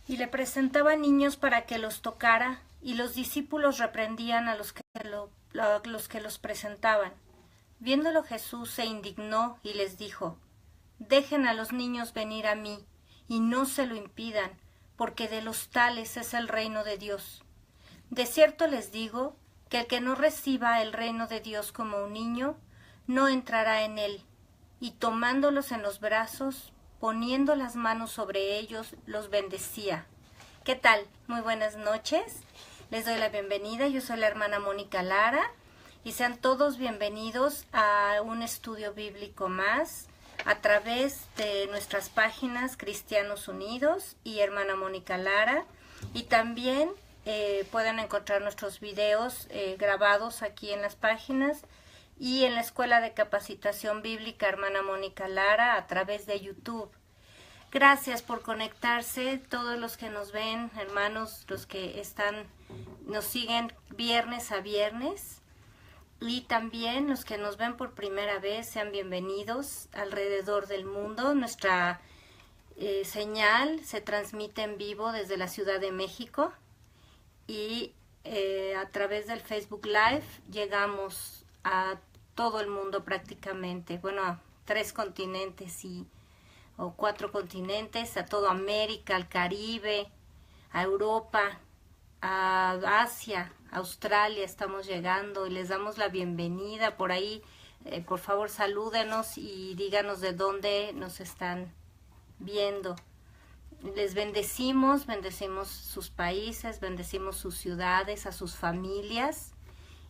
Y le presentaba niños para que los tocara, y los discípulos reprendían a los que los presentaban. Viéndolo Jesús se indignó y les dijo: Dejen a los niños venir a mí, y no se lo impidan, porque de los tales es el reino de Dios. De cierto les digo que el que no reciba el reino de Dios como un niño, no entrará en él. Y tomándolos en los brazos, poniendo las manos sobre ellos, los bendecía. ¿Qué tal? Muy buenas noches. Les doy la bienvenida. Yo soy la hermana Mónica Lara y sean todos bienvenidos a un estudio bíblico más a través de nuestras páginas Cristianos Unidos y Hermana Mónica Lara, y también pueden encontrar nuestros videos grabados aquí en las páginas y en la Escuela de Capacitación Bíblica Hermana Mónica Lara a través de YouTube. Gracias por conectarse, todos los que nos ven, hermanos, los que nos siguen viernes a viernes, y también los que nos ven por primera vez, sean bienvenidos alrededor del mundo. Nuestra señal se transmite en vivo desde la Ciudad de México y a través del Facebook Live llegamos a todo el mundo prácticamente, bueno, a 3 continentes o 4 continentes, a toda América, al Caribe, a Europa, a Asia, Australia estamos llegando y les damos la bienvenida. Por ahí, por favor, salúdenos y díganos de dónde nos están viendo. Les bendecimos sus países, bendecimos sus ciudades, a sus familias.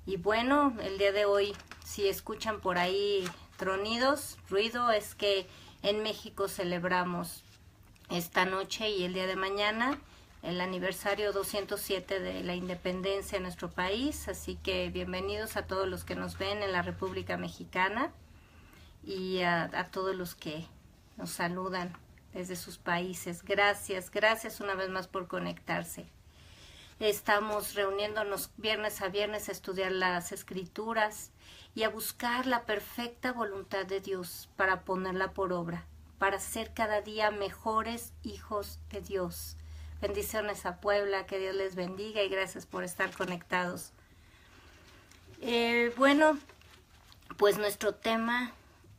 Y bueno, el día de hoy, si escuchan por ahí ruido, es que en México celebramos esta noche y el día de mañana el aniversario 207 de la independencia de nuestro país, así que bienvenidos a todos los que nos ven en la República Mexicana y a todos los que nos saludan desde sus países. Gracias una vez más por conectarse. Estamos reuniéndonos viernes a viernes a estudiar las Escrituras y a buscar la perfecta voluntad de Dios para ponerla por obra, para ser cada día mejores hijos de Dios. Bendiciones a Puebla, que Dios les bendiga y gracias por estar conectados. Bueno, pues nuestro tema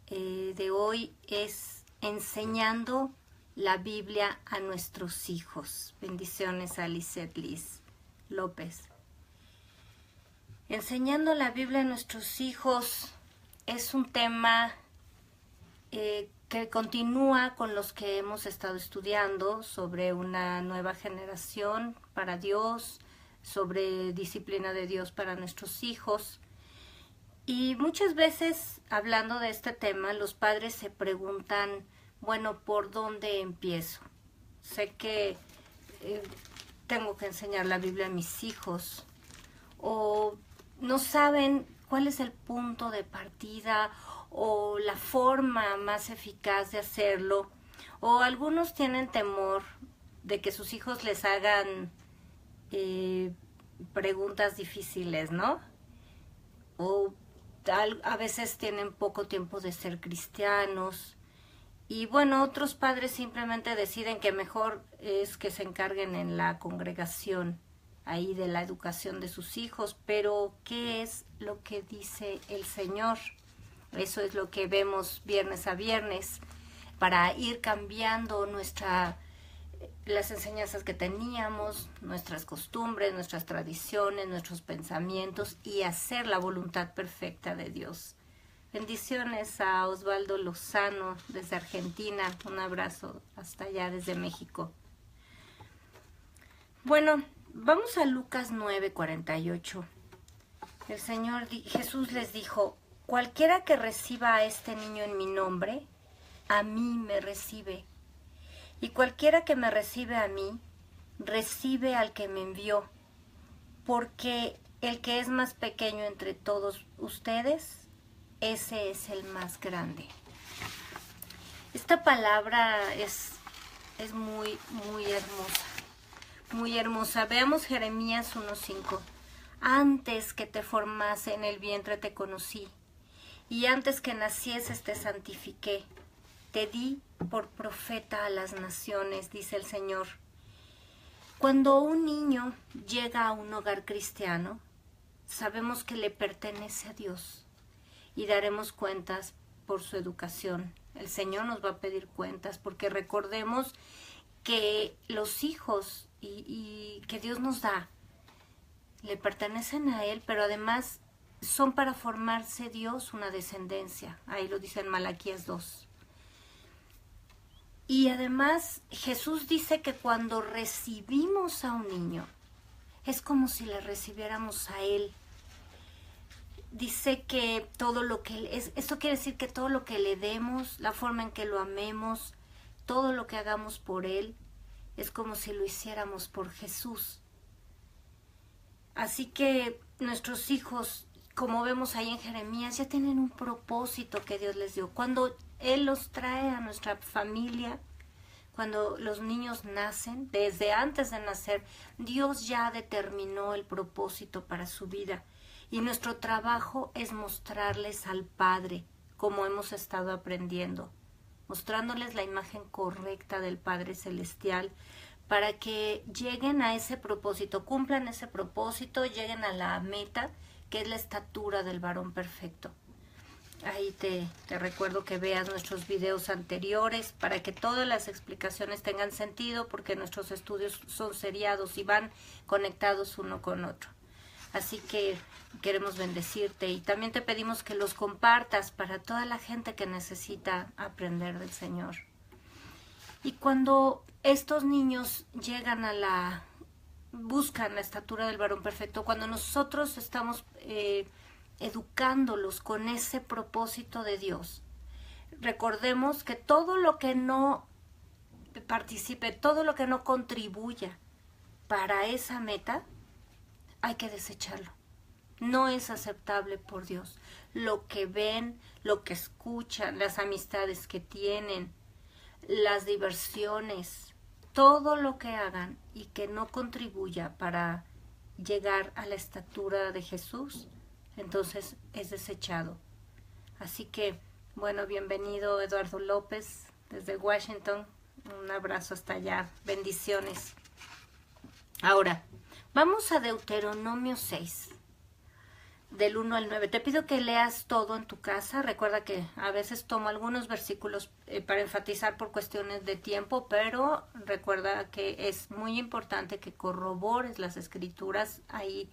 de hoy es enseñando la Biblia a nuestros hijos. Bendiciones a Lisette Liz López. Enseñando la Biblia a nuestros hijos es un tema que continúa con los que hemos estado estudiando sobre una nueva generación para Dios, sobre disciplina de Dios para nuestros hijos. Y muchas veces, hablando de este tema, los padres se preguntan, bueno, ¿por dónde empiezo? Sé que tengo que enseñar la Biblia a mis hijos, o no saben cuál es el punto de partida o la forma más eficaz de hacerlo, o algunos tienen temor de que sus hijos les hagan preguntas difíciles, ¿no? O a veces tienen poco tiempo de ser cristianos. Y bueno, otros padres simplemente deciden que mejor es que se encarguen en la congregación ahí de la educación de sus hijos. Pero, ¿qué es lo que dice el Señor? Eso es lo que vemos viernes a viernes para ir cambiando las enseñanzas que teníamos, nuestras costumbres, nuestras tradiciones, nuestros pensamientos y hacer la voluntad perfecta de Dios. Bendiciones a Osvaldo Lozano desde Argentina. Un abrazo hasta allá desde México. Bueno, vamos a Lucas 9:48. Jesús les dijo: cualquiera que reciba a este niño en mi nombre, a mí me recibe. Y cualquiera que me recibe a mí, recibe al que me envió. Porque el que es más pequeño entre todos ustedes, ese es el más grande. Esta palabra es muy, muy hermosa. Muy hermosa. Veamos Jeremías 1:5. Antes que te formase en el vientre te conocí, y antes que nacieses te santifiqué. Te di por profeta a las naciones, dice el Señor. Cuando un niño llega a un hogar cristiano, sabemos que le pertenece a Dios y daremos cuentas por su educación. El Señor nos va a pedir cuentas porque recordemos que los hijos y que Dios nos da le pertenecen a Él, pero además son para formarse Dios una descendencia. Ahí lo dice en Malaquías 2. Y además Jesús dice que cuando recibimos a un niño, es como si le recibiéramos a Él. Dice que todo lo que esto quiere decir que todo lo que le demos, la forma en que lo amemos, todo lo que hagamos por Él, es como si lo hiciéramos por Jesús. Así que nuestros hijos, como vemos ahí en Jeremías, ya tienen un propósito que Dios les dio. Cuando Él los trae a nuestra familia, cuando los niños nacen, desde antes de nacer, Dios ya determinó el propósito para su vida. Y nuestro trabajo es mostrarles al Padre, como hemos estado aprendiendo, mostrándoles la imagen correcta del Padre Celestial, para que lleguen a ese propósito, cumplan ese propósito, lleguen a la meta, que es la estatura del varón perfecto. Ahí te recuerdo que veas nuestros videos anteriores para que todas las explicaciones tengan sentido, porque nuestros estudios son seriados y van conectados uno con otro. Así que queremos bendecirte y también te pedimos que los compartas para toda la gente que necesita aprender del Señor. Y cuando estos niños llegan buscan la estatura del varón perfecto, cuando nosotros estamos educándolos con ese propósito de Dios, recordemos que todo lo que no participe, todo lo que no contribuya para esa meta, hay que desecharlo. No es aceptable por Dios. Lo que ven, lo que escuchan, las amistades que tienen, las diversiones, todo lo que hagan y que no contribuya para llegar a la estatura de Jesús, entonces es desechado. Así que, bueno, bienvenido Eduardo López desde Washington. Un abrazo hasta allá. Bendiciones. Ahora, vamos a Deuteronomio 6, del 1 al 9. Te pido que leas todo en tu casa. Recuerda que a veces tomo algunos versículos para enfatizar por cuestiones de tiempo, pero recuerda que es muy importante que corrobores las escrituras, ahí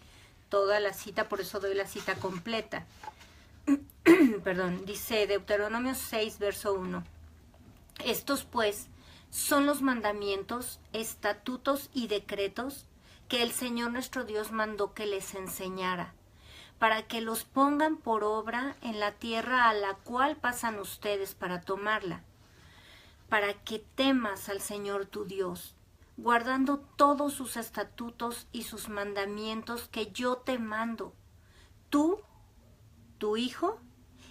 toda la cita, por eso doy la cita completa. Perdón, dice Deuteronomio 6, verso 1. Estos pues son los mandamientos, estatutos y decretos que el Señor nuestro Dios mandó que les enseñara, para que los pongan por obra en la tierra a la cual pasan ustedes para tomarla, para que temas al Señor tu Dios, guardando todos sus estatutos y sus mandamientos que yo te mando, tú, tu hijo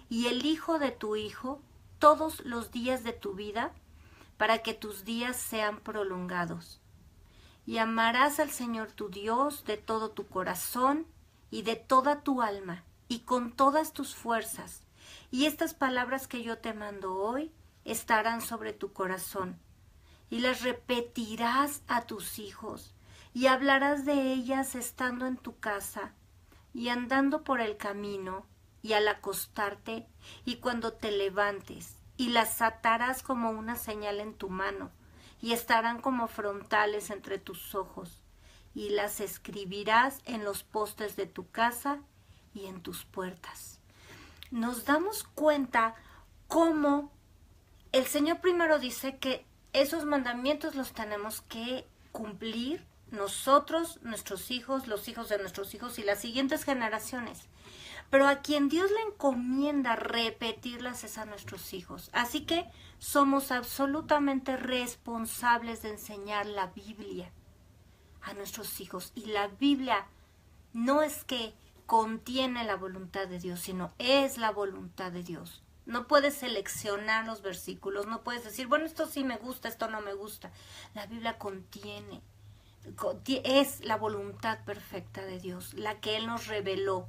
y el hijo de tu hijo, todos los días de tu vida, para que tus días sean prolongados. Y amarás al Señor tu Dios de todo tu corazón y de toda tu alma y con todas tus fuerzas. Y estas palabras que yo te mando hoy estarán sobre tu corazón, y las repetirás a tus hijos, y hablarás de ellas estando en tu casa, y andando por el camino, y al acostarte, y cuando te levantes, y las atarás como una señal en tu mano, y estarán como frontales entre tus ojos, y las escribirás en los postes de tu casa y en tus puertas. Nos damos cuenta cómo el Señor primero dice que esos mandamientos los tenemos que cumplir nosotros, nuestros hijos, los hijos de nuestros hijos y las siguientes generaciones. Pero a quien Dios le encomienda repetirlas es a nuestros hijos. Así que somos absolutamente responsables de enseñar la Biblia a nuestros hijos. Y la Biblia no es que contiene la voluntad de Dios, sino es la voluntad de Dios. No puedes seleccionar los versículos, no puedes decir, bueno, esto sí me gusta, esto no me gusta. La Biblia contiene, es la voluntad perfecta de Dios, la que Él nos reveló.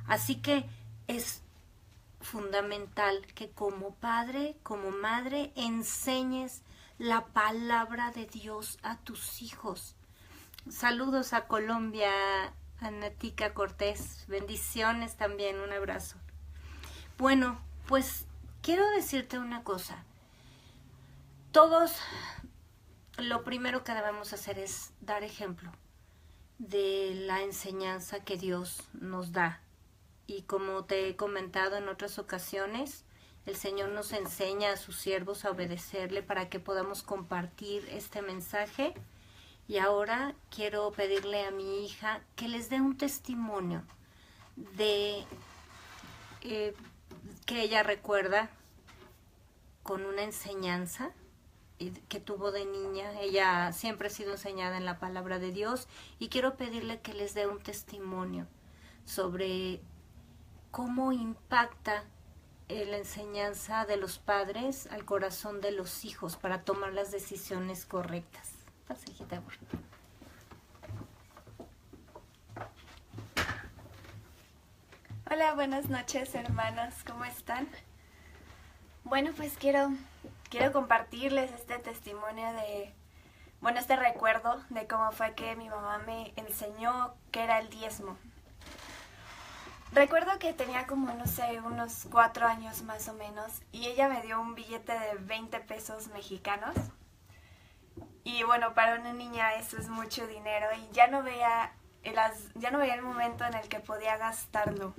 Así que es fundamental que como padre, como madre, enseñes la palabra de Dios a tus hijos. Saludos a Colombia, a Natica Cortés. Bendiciones también, un abrazo. Bueno, pues quiero decirte una cosa. Todos lo primero que debemos hacer es dar ejemplo de la enseñanza que Dios nos da. Y como te he comentado en otras ocasiones, el Señor nos enseña a sus siervos a obedecerle para que podamos compartir este mensaje. Y ahora quiero pedirle a mi hija que les dé un testimonio de que ella recuerda con una enseñanza que tuvo de niña. Ella siempre ha sido enseñada en la palabra de Dios y quiero pedirle que les dé un testimonio sobre cómo impacta la enseñanza de los padres al corazón de los hijos para tomar las decisiones correctas. Pasa, hijita, por favor. Hola, buenas noches, hermanas, ¿cómo están? Bueno, pues quiero compartirles este testimonio este recuerdo de cómo fue que mi mamá me enseñó qué era el diezmo. Recuerdo que tenía como, no sé, unos 4 años más o menos, y ella me dio un billete de 20 pesos mexicanos. Y bueno, para una niña eso es mucho dinero y ya no veía el momento en el que podía gastarlo.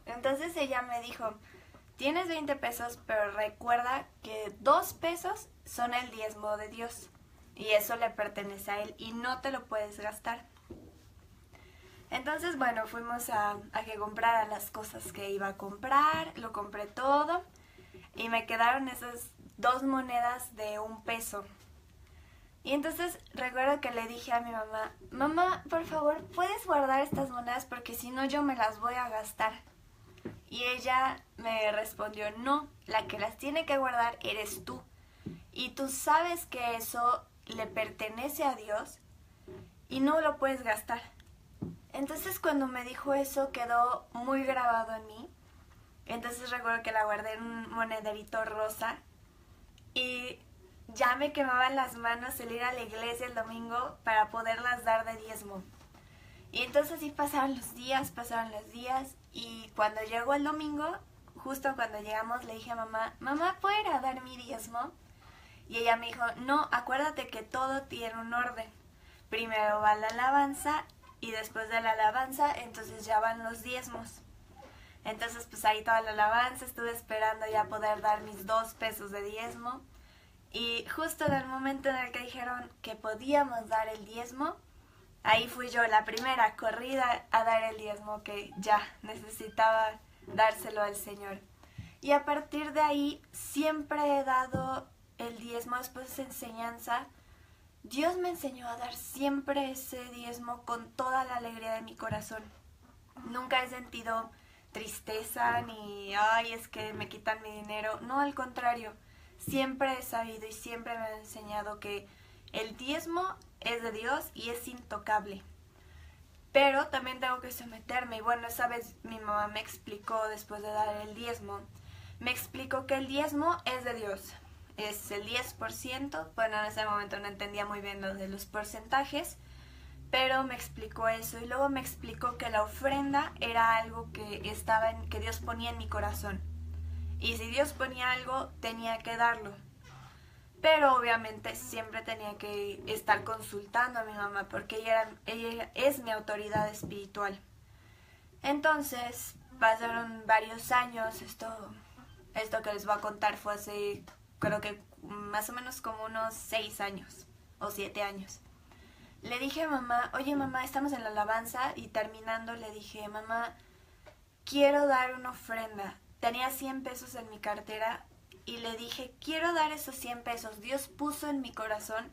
Entonces ella me dijo, tienes 20 pesos, pero recuerda que 2 pesos son el diezmo de Dios y eso le pertenece a Él y no te lo puedes gastar. Entonces, bueno, fuimos a que comprara las cosas que iba a comprar, lo compré todo y me quedaron esas 2 monedas de 1 peso. Y entonces recuerdo que le dije a mi mamá, mamá, por favor, ¿puedes guardar estas monedas? Porque si no yo me las voy a gastar. Y ella me respondió, no, la que las tiene que guardar eres tú. Y tú sabes que eso le pertenece a Dios y no lo puedes gastar. Entonces cuando me dijo eso quedó muy grabado en mí. Entonces recuerdo que la guardé en un monederito rosa y ya me quemaban las manos el ir a la iglesia el domingo para poderlas dar de diezmo. Y entonces así pasaron los días y cuando llegó el domingo, justo cuando llegamos le dije a mamá, mamá, ¿puedo ir a dar mi diezmo? Y ella me dijo, no, acuérdate que todo tiene un orden. Primero va la alabanza y después de la alabanza entonces ya van los diezmos. Entonces pues ahí toda la alabanza, estuve esperando ya poder dar mis 2 pesos de diezmo. Y justo en el momento en el que dijeron que podíamos dar el diezmo, ahí fui yo la primera corrida a dar el diezmo, que ya necesitaba dárselo al Señor. Y a partir de ahí siempre he dado el diezmo después de esa enseñanza. Dios me enseñó a dar siempre ese diezmo con toda la alegría de mi corazón. Nunca he sentido tristeza ni, ay, es que me quitan mi dinero. No, al contrario. Siempre he sabido y siempre me han enseñado que el diezmo es de Dios y es intocable. Pero también tengo que someterme. Y bueno, esa vez mi mamá me explicó, después de dar el diezmo, me explicó que el diezmo es de Dios. Es el 10%. Bueno, en ese momento no entendía muy bien lo de los porcentajes, pero me explicó eso. Y luego me explicó que la ofrenda era algo que Dios ponía en mi corazón. Y si Dios ponía algo, tenía que darlo. Pero obviamente siempre tenía que estar consultando a mi mamá porque ella es mi autoridad espiritual. Entonces pasaron varios años. Esto que les voy a contar fue hace, creo que más o menos como unos 6 años o 7 años. Le dije a mamá, oye mamá, estamos en la alabanza y terminando le dije, mamá, quiero dar una ofrenda. Tenía 100 pesos en mi cartera y le dije, quiero dar esos 100 pesos. Dios puso en mi corazón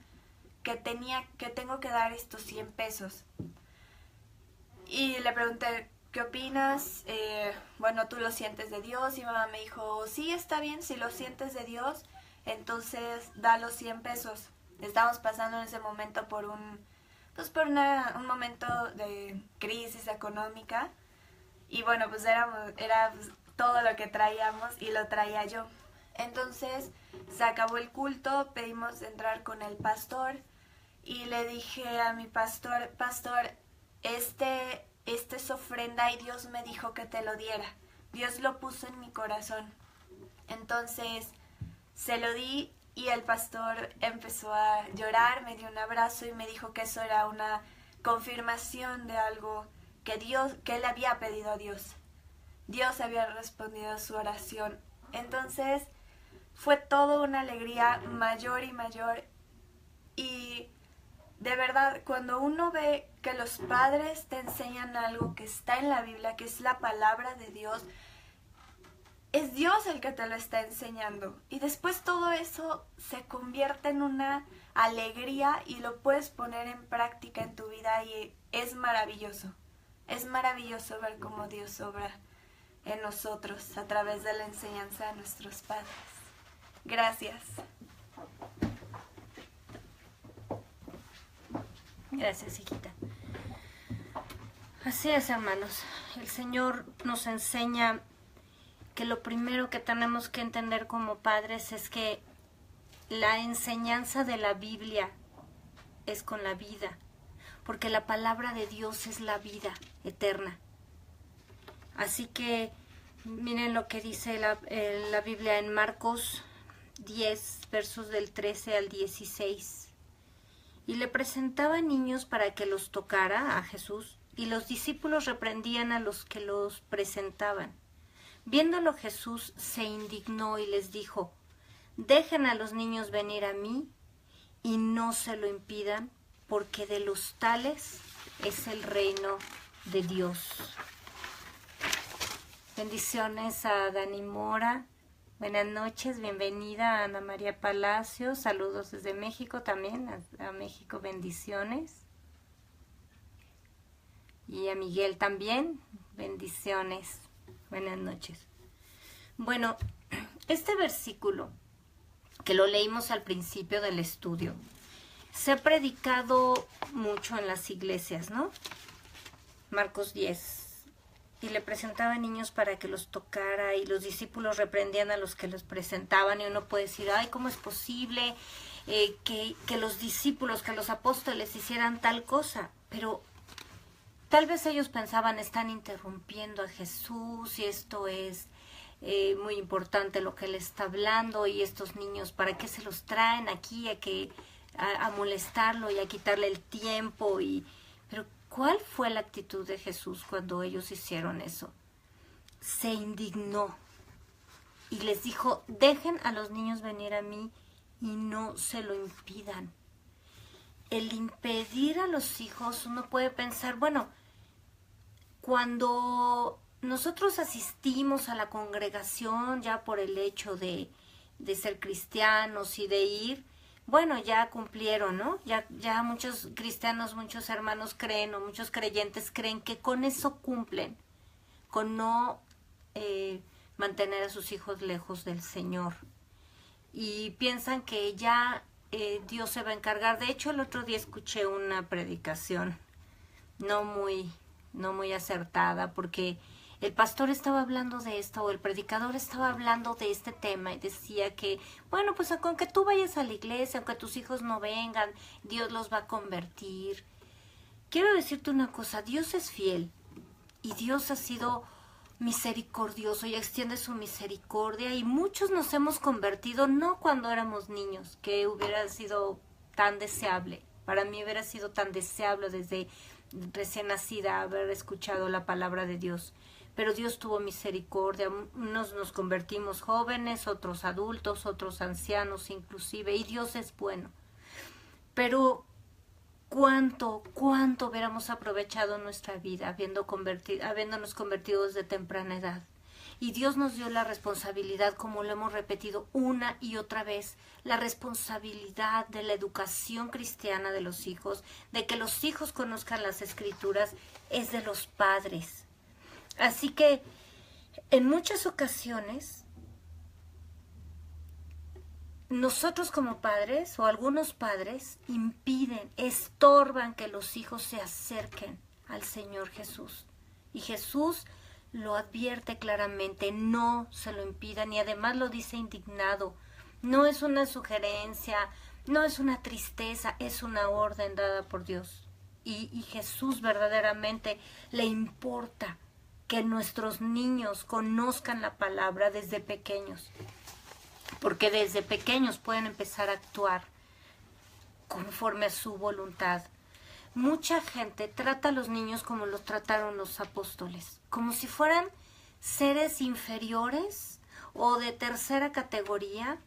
que tengo que dar estos 100 pesos. Y le pregunté, ¿qué opinas? Bueno, ¿tú lo sientes de Dios? Y mamá me dijo, sí, está bien, si lo sientes de Dios, entonces da los 100 pesos. Estábamos pasando en ese momento por un momento de crisis económica. Y bueno, pues era todo lo que traíamos y lo traía yo. Entonces se acabó el culto, pedimos entrar con el pastor y le dije a mi pastor, pastor, este es ofrenda y Dios me dijo que te lo diera. Dios lo puso en mi corazón. Entonces se lo di y el pastor empezó a llorar, me dio un abrazo y me dijo que eso era una confirmación de algo que él había pedido a Dios. Dios había respondido a su oración. Entonces fue todo una alegría mayor y mayor. Y de verdad, cuando uno ve que los padres te enseñan algo que está en la Biblia, que es la palabra de Dios, es Dios el que te lo está enseñando. Y después todo eso se convierte en una alegría y lo puedes poner en práctica en tu vida y es maravilloso. Es maravilloso ver cómo Dios obra en nosotros a través de la enseñanza de nuestros padres. Gracias. Gracias, hijita. Así es, hermanos. El Señor nos enseña que lo primero que tenemos que entender como padres es que la enseñanza de la Biblia es con la vida, porque la palabra de Dios es la vida eterna. Así que miren lo que dice la Biblia en Marcos 10, versos del 13 al 16. Y le presentaba niños para que los tocara a Jesús, y los discípulos reprendían a los que los presentaban. Viéndolo Jesús se indignó y les dijo, dejen a los niños venir a mí y no se lo impidan, porque de los tales es el reino de Dios. Bendiciones a Dani Mora. Buenas noches, bienvenida a Ana María Palacios. Saludos desde México también, a México, bendiciones. Y a Miguel también, bendiciones. Buenas noches. Bueno, este versículo que lo leímos al principio del estudio se ha predicado mucho en las iglesias, ¿no? Marcos 10. Y le presentaba a niños para que los tocara y los discípulos reprendían a los que los presentaban y uno puede decir, ay, ¿cómo es posible que los discípulos, que los apóstoles hicieran tal cosa? Pero tal vez ellos pensaban, están interrumpiendo a Jesús y esto es muy importante lo que él está hablando y estos niños, ¿para qué se los traen aquí a molestarlo y a quitarle el tiempo? Pero ¿cuál fue la actitud de Jesús cuando ellos hicieron eso? Se indignó y les dijo, dejen a los niños venir a mí y no se lo impidan. El impedir a los hijos, uno puede pensar, bueno, cuando nosotros asistimos a la congregación ya por el hecho de ser cristianos y de ir, bueno, ya cumplieron, ¿no? Ya muchos cristianos, muchos hermanos creen o muchos creyentes creen que con eso cumplen, con no mantener a sus hijos lejos del Señor. Y piensan que ya Dios se va a encargar. De hecho, el otro día escuché una predicación no muy acertada, porque el pastor estaba hablando de esto, o el predicador estaba hablando de este tema, y decía que, bueno, pues con que tú vayas a la iglesia, aunque tus hijos no vengan, Dios los va a convertir. Quiero decirte una cosa, Dios es fiel, y Dios ha sido misericordioso y extiende su misericordia, y muchos nos hemos convertido no cuando éramos niños, que hubiera sido tan deseable. Para mí hubiera sido tan deseable desde recién nacida haber escuchado la palabra de Dios, pero Dios tuvo misericordia. Unos nos convertimos jóvenes, otros adultos, otros ancianos inclusive, y Dios es bueno. Pero cuánto hubiéramos aprovechado nuestra vida habiéndonos convertido desde temprana edad. Y Dios nos dio la responsabilidad, como lo hemos repetido una y otra vez, la responsabilidad de la educación cristiana de los hijos, de que los hijos conozcan las Escrituras, es de los padres. Así que en muchas ocasiones nosotros como padres o algunos padres impiden, estorban que los hijos se acerquen al Señor Jesús. Y Jesús lo advierte claramente, no se lo impidan, y además lo dice indignado. No es una sugerencia No es una tristeza, es una orden dada por Dios. Y Jesús verdaderamente le importa que nuestros niños conozcan la palabra desde pequeños, porque desde pequeños pueden empezar a actuar conforme a su voluntad. Mucha gente trata a los niños como los trataron los apóstoles, como si fueran seres inferiores o de tercera categoría.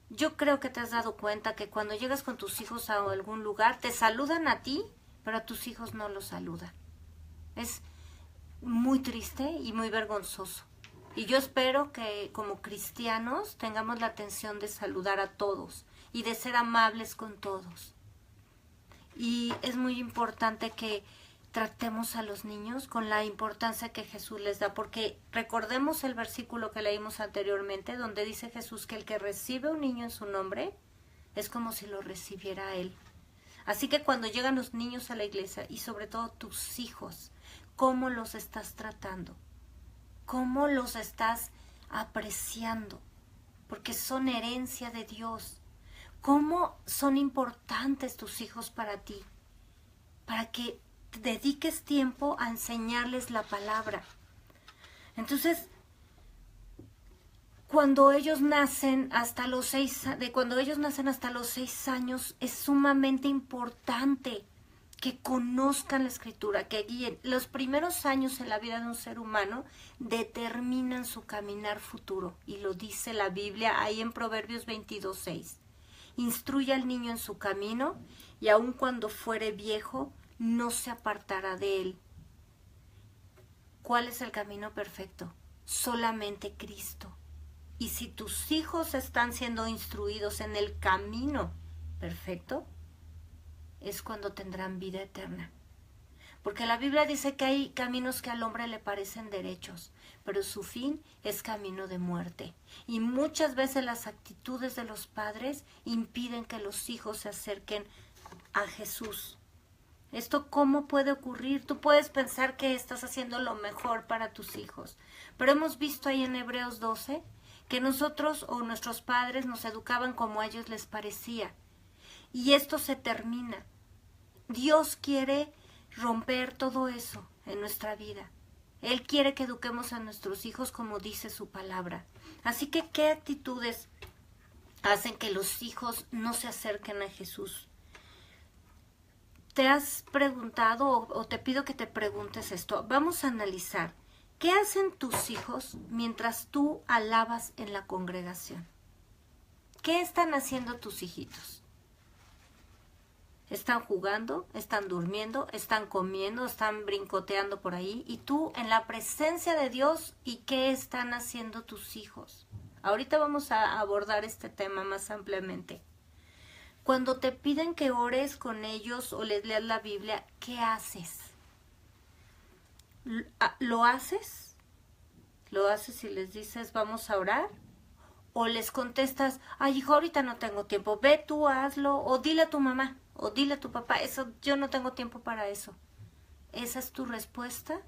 Yo creo que te has dado cuenta que cuando llegas con tus hijos a algún lugar, te saludan a ti, pero a tus hijos no los saludan. Es muy triste y muy vergonzoso. Y yo espero que como cristianos tengamos la atención de saludar a todos y de ser amables con todos. Y es muy importante que tratemos a los niños con la importancia que Jesús les da, porque recordemos el versículo que leímos anteriormente, donde dice Jesús que el que recibe un niño en su nombre es como si lo recibiera a él. Así que cuando llegan los niños a la iglesia, y sobre todo tus hijos, ¿cómo los estás tratando? ¿Cómo los estás apreciando? Porque son herencia de Dios. ¿Cómo son importantes tus hijos para ti? Para que te dediques tiempo a enseñarles la palabra. Entonces, cuando ellos nacen hasta los 6 años, es sumamente importante que conozcan la Escritura, que guíen. Los primeros años en la vida de un ser humano determinan su caminar futuro, y lo dice la Biblia ahí en Proverbios 22:6. Instruye al niño en su camino, y aun cuando fuere viejo, no se apartará de él. ¿Cuál es el camino perfecto? Solamente Cristo. Y si tus hijos están siendo instruidos en el camino perfecto, es cuando tendrán vida eterna. Porque la Biblia dice que hay caminos que al hombre le parecen derechos, pero su fin es camino de muerte. Y muchas veces las actitudes de los padres impiden que los hijos se acerquen a Jesús. ¿Esto cómo puede ocurrir? Tú puedes pensar que estás haciendo lo mejor para tus hijos, pero hemos visto ahí en Hebreos 12 que nosotros o nuestros padres nos educaban como a ellos les parecía. Y esto se termina. Dios quiere romper todo eso en nuestra vida. Él quiere que eduquemos a nuestros hijos como dice su palabra. Así que, ¿qué actitudes hacen que los hijos no se acerquen a Jesús? ¿Te has preguntado o te pido que te preguntes esto? Vamos a analizar. ¿Qué hacen tus hijos mientras tú alabas en la congregación? ¿Qué están haciendo tus hijitos? ¿Están jugando? ¿Están durmiendo? ¿Están comiendo? ¿Están brincoteando por ahí? Y tú en la presencia de Dios, ¿y qué están haciendo tus hijos? Ahorita vamos a abordar este tema más ampliamente. Cuando te piden que ores con ellos o les leas la Biblia, ¿qué haces? ¿Lo haces? ¿Lo haces y les dices vamos a orar? ¿O les contestas, ay hijo, ahorita no tengo tiempo, ve tú, hazlo, o dile a tu mamá, o dile a tu papá, eso, yo no tengo tiempo para eso? ¿Esa es tu respuesta?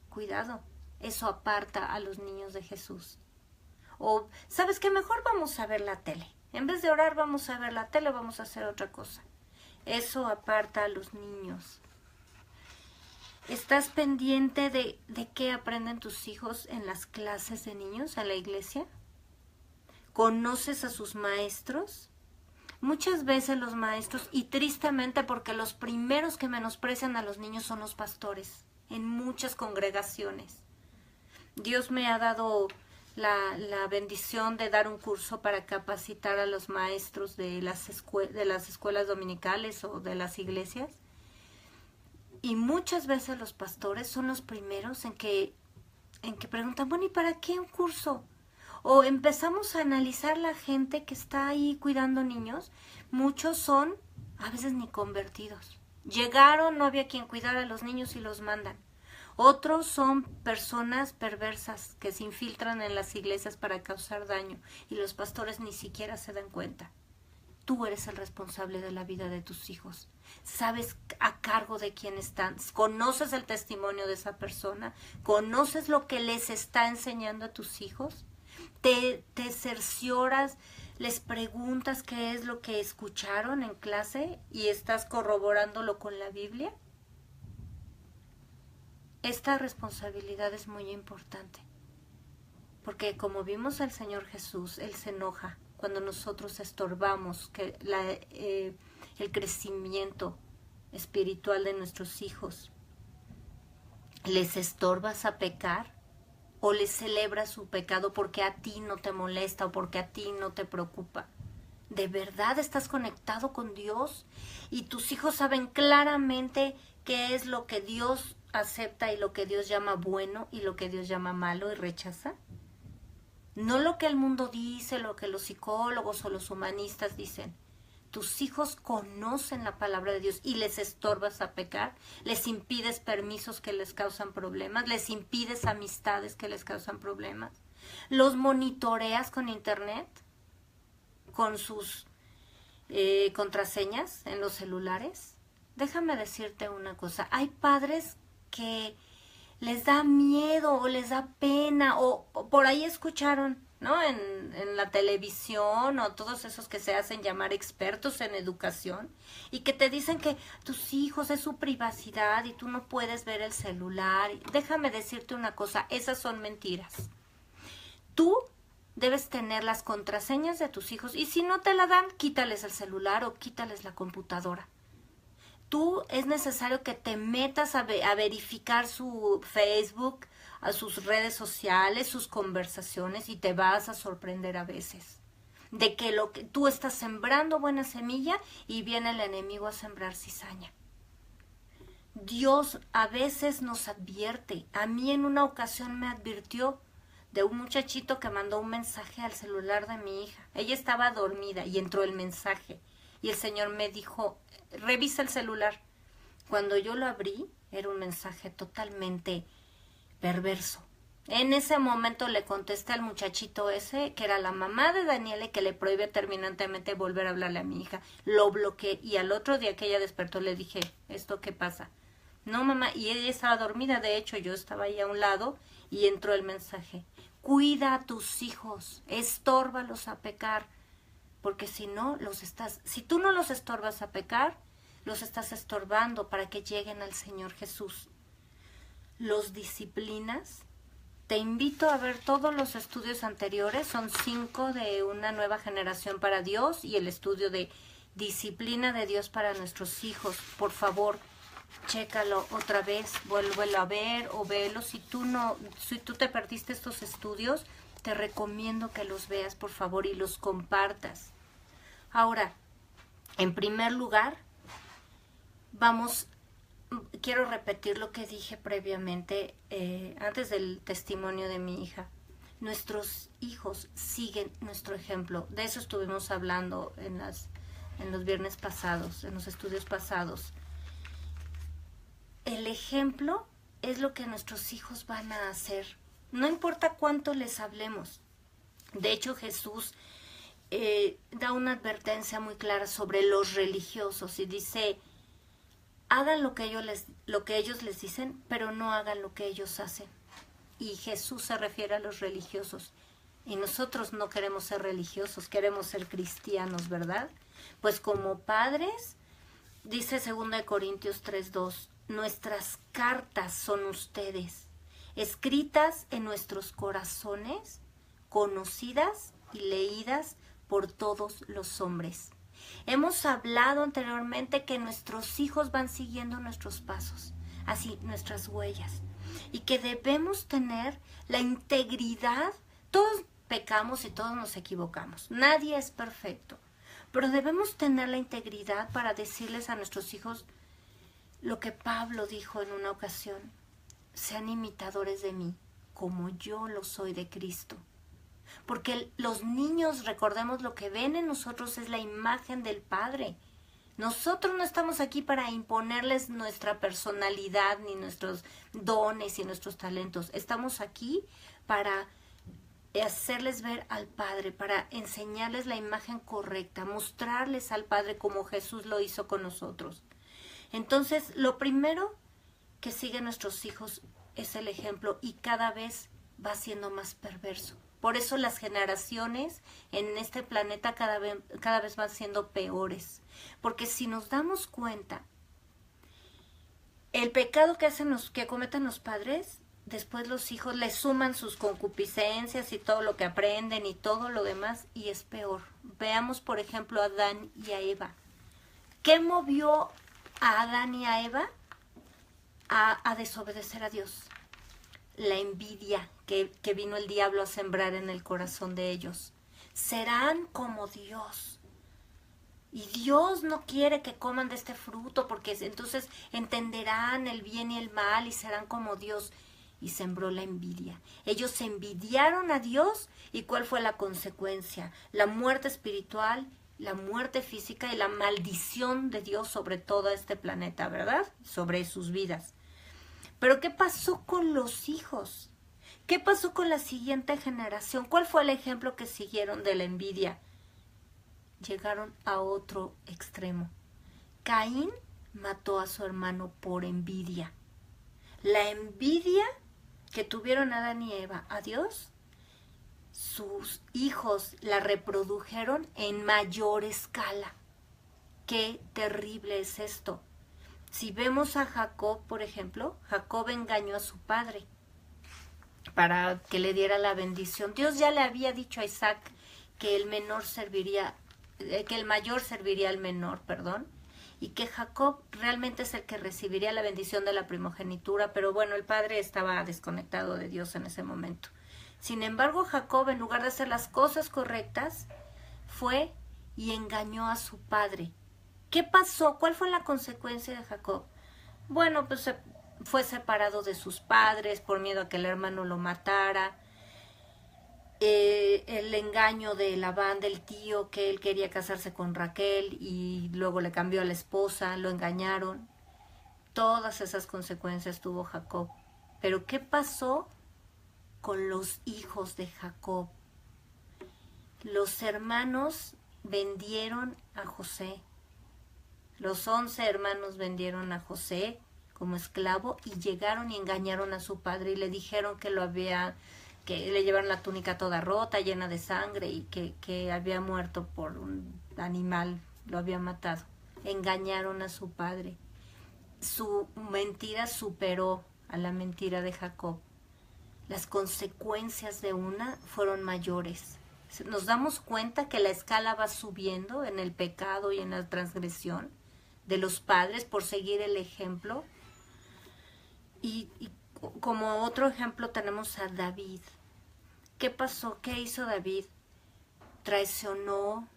Cuidado, eso aparta a los niños de Jesús. O, ¿sabes qué? Mejor vamos a ver la tele. En vez de orar, vamos a ver la tele, vamos a hacer otra cosa. Eso aparta a los niños. ¿Estás pendiente de qué aprenden tus hijos en las clases de niños, en la iglesia? ¿Conoces a sus maestros? Muchas veces los maestros, y tristemente porque los primeros que menosprecian a los niños son los pastores, en muchas congregaciones. Dios me ha dado la bendición de dar un curso para capacitar a los maestros de las escuelas dominicales o de las iglesias. Y muchas veces los pastores son los primeros en que preguntan, bueno, ¿y para qué un curso? O empezamos a analizar la gente que está ahí cuidando niños. Muchos son a veces ni convertidos. Llegaron, no había quien cuidara a los niños y los mandan. Otros son personas perversas que se infiltran en las iglesias para causar daño y los pastores ni siquiera se dan cuenta. Tú eres el responsable de la vida de tus hijos. Sabes a cargo de quién están. Conoces el testimonio de esa persona. Conoces lo que les está enseñando a tus hijos. Te cercioras les preguntas qué es lo que escucharon en clase y estás corroborándolo con la Biblia. Esta responsabilidad es muy importante, porque como vimos al Señor Jesús, Él se enoja cuando nosotros estorbamos el crecimiento espiritual de nuestros hijos. ¿Les estorbas a pecar o les celebras su pecado porque a ti no te molesta o porque a ti no te preocupa? ¿De verdad estás conectado con Dios? ¿Y tus hijos saben claramente qué es lo que Dios acepta y lo que Dios llama bueno y lo que Dios llama malo y rechaza? No lo que el mundo dice, lo que los psicólogos o los humanistas dicen. Tus hijos conocen la palabra de Dios y les estorbas a pecar, les impides permisos que les causan problemas, les impides amistades que les causan problemas, los monitoreas con internet, con sus contraseñas en los celulares. Déjame decirte una cosa, hay padres que les da miedo o les da pena o por ahí escucharon, ¿no? En la televisión o todos esos que se hacen llamar expertos en educación y que te dicen que tus hijos es su privacidad y tú no puedes ver el celular. Déjame decirte una cosa, esas son mentiras. Tú debes tener las contraseñas de tus hijos y si no te la dan, quítales el celular o quítales la computadora. Tú es necesario que te metas a verificar su Facebook, a sus redes sociales, sus conversaciones y te vas a sorprender a veces de que lo que tú estás sembrando buena semilla y viene el enemigo a sembrar cizaña. Dios a veces nos advierte. A mí en una ocasión me advirtió de un muchachito que mandó un mensaje al celular de mi hija. Ella estaba dormida y entró el mensaje y el Señor me dijo, revisa el celular. Cuando yo lo abrí, era un mensaje totalmente perverso. En ese momento le contesté al muchachito ese, que era la mamá de Daniela y que le prohíbe terminantemente volver a hablarle a mi hija. Lo bloqueé y al otro día que ella despertó le dije, ¿esto qué pasa? No, mamá, y ella estaba dormida, de hecho yo estaba ahí a un lado y entró el mensaje. Cuida a tus hijos, estórbalos a pecar, porque si tú no los estorbas a pecar, los estás estorbando para que lleguen al Señor Jesús. Los disciplinas. Te invito a ver todos los estudios anteriores, son 5 de una nueva generación para Dios y el estudio de disciplina de Dios para nuestros hijos. Por favor, chécalo otra vez, vuélvelo a ver o velo. Si tú te perdiste estos estudios, te recomiendo que los veas, por favor, y los compartas. Ahora, en primer lugar, quiero repetir lo que dije previamente, antes del testimonio de mi hija. Nuestros hijos siguen nuestro ejemplo. De eso estuvimos hablando en los viernes pasados, en los estudios pasados. El ejemplo es lo que nuestros hijos van a hacer. No importa cuánto les hablemos. De hecho, Jesús da una advertencia muy clara sobre los religiosos y dice, hagan lo que ellos les dicen, pero no hagan lo que ellos hacen. Y Jesús se refiere a los religiosos. Y nosotros no queremos ser religiosos, queremos ser cristianos, ¿verdad? Pues como padres, dice 2 Corintios 3:2, nuestras cartas son ustedes, escritas en nuestros corazones, conocidas y leídas por todos los hombres. Hemos hablado anteriormente que nuestros hijos van siguiendo nuestros pasos, así nuestras huellas, y que debemos tener la integridad. Todos pecamos y todos nos equivocamos, nadie es perfecto, pero debemos tener la integridad para decirles a nuestros hijos lo que Pablo dijo en una ocasión, sean imitadores de mí, como yo lo soy de Cristo. Porque los niños, recordemos, lo que ven en nosotros es la imagen del Padre. Nosotros no estamos aquí para imponerles nuestra personalidad, ni nuestros dones y nuestros talentos. Estamos aquí para hacerles ver al Padre, para enseñarles la imagen correcta, mostrarles al Padre como Jesús lo hizo con nosotros. Entonces, lo primero que siguen nuestros hijos es el ejemplo y cada vez va siendo más perverso. Por eso las generaciones en este planeta cada vez van siendo peores. Porque si nos damos cuenta, el pecado que cometen los padres, después los hijos les suman sus concupiscencias y todo lo que aprenden y todo lo demás, y es peor. Veamos, por ejemplo, a Adán y a Eva. ¿Qué movió a Adán y a Eva a desobedecer a Dios? La envidia que vino el diablo a sembrar en el corazón de ellos. Serán como Dios. Y Dios no quiere que coman de este fruto porque entonces entenderán el bien y el mal y serán como Dios. Y sembró la envidia. Ellos envidiaron a Dios y ¿cuál fue la consecuencia? La muerte espiritual, la muerte física y la maldición de Dios sobre todo este planeta, ¿verdad? Sobre sus vidas. Pero ¿qué pasó con los hijos? ¿Qué pasó con la siguiente generación? ¿Cuál fue el ejemplo que siguieron de la envidia? Llegaron a otro extremo. Caín mató a su hermano por envidia. La envidia que tuvieron Adán y Eva a Dios, sus hijos la reprodujeron en mayor escala. Qué terrible es esto. Si vemos a Jacob, por ejemplo, Jacob engañó a su padre para que le diera la bendición. Dios ya le había dicho a Isaac que el mayor serviría al menor, y que Jacob realmente es el que recibiría la bendición de la primogenitura, pero bueno, el padre estaba desconectado de Dios en ese momento. Sin embargo, Jacob, en lugar de hacer las cosas correctas, fue y engañó a su padre. ¿Qué pasó? ¿Cuál fue la consecuencia de Jacob? Bueno, pues fue separado de sus padres por miedo a que el hermano lo matara. El engaño de Labán, del tío, que él quería casarse con Raquel y luego le cambió a la esposa, lo engañaron. Todas esas consecuencias tuvo Jacob. Pero ¿qué pasó con los hijos de Jacob? Los hermanos vendieron a José. Los 11 hermanos vendieron a José como esclavo y llegaron y engañaron a su padre y le dijeron que le llevaron la túnica toda rota, llena de sangre y que había muerto por un animal, lo había matado. Engañaron a su padre. Su mentira superó a la mentira de Jacob. Las consecuencias de una fueron mayores. Nos damos cuenta que la escala va subiendo en el pecado y en la transgresión de los padres por seguir el ejemplo. Y como otro ejemplo tenemos a David. ¿Qué pasó? ¿Qué hizo David? Traicionó,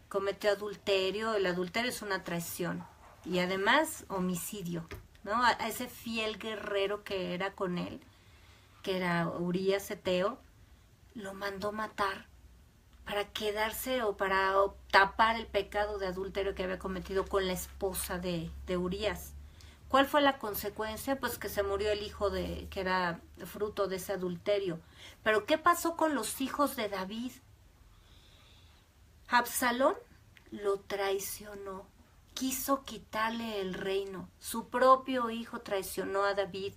cometió adulterio. El adulterio es una traición. Y además homicidio, ¿no? A ese fiel guerrero que era con él, que era Urías Eteo, lo mandó matar para quedarse o para tapar el pecado de adulterio que había cometido con la esposa de Urías. ¿Cuál fue la consecuencia? Pues que se murió el hijo que era fruto de ese adulterio. Pero ¿qué pasó con los hijos de David? Absalón lo traicionó, quiso quitarle el reino. Su propio hijo traicionó a David.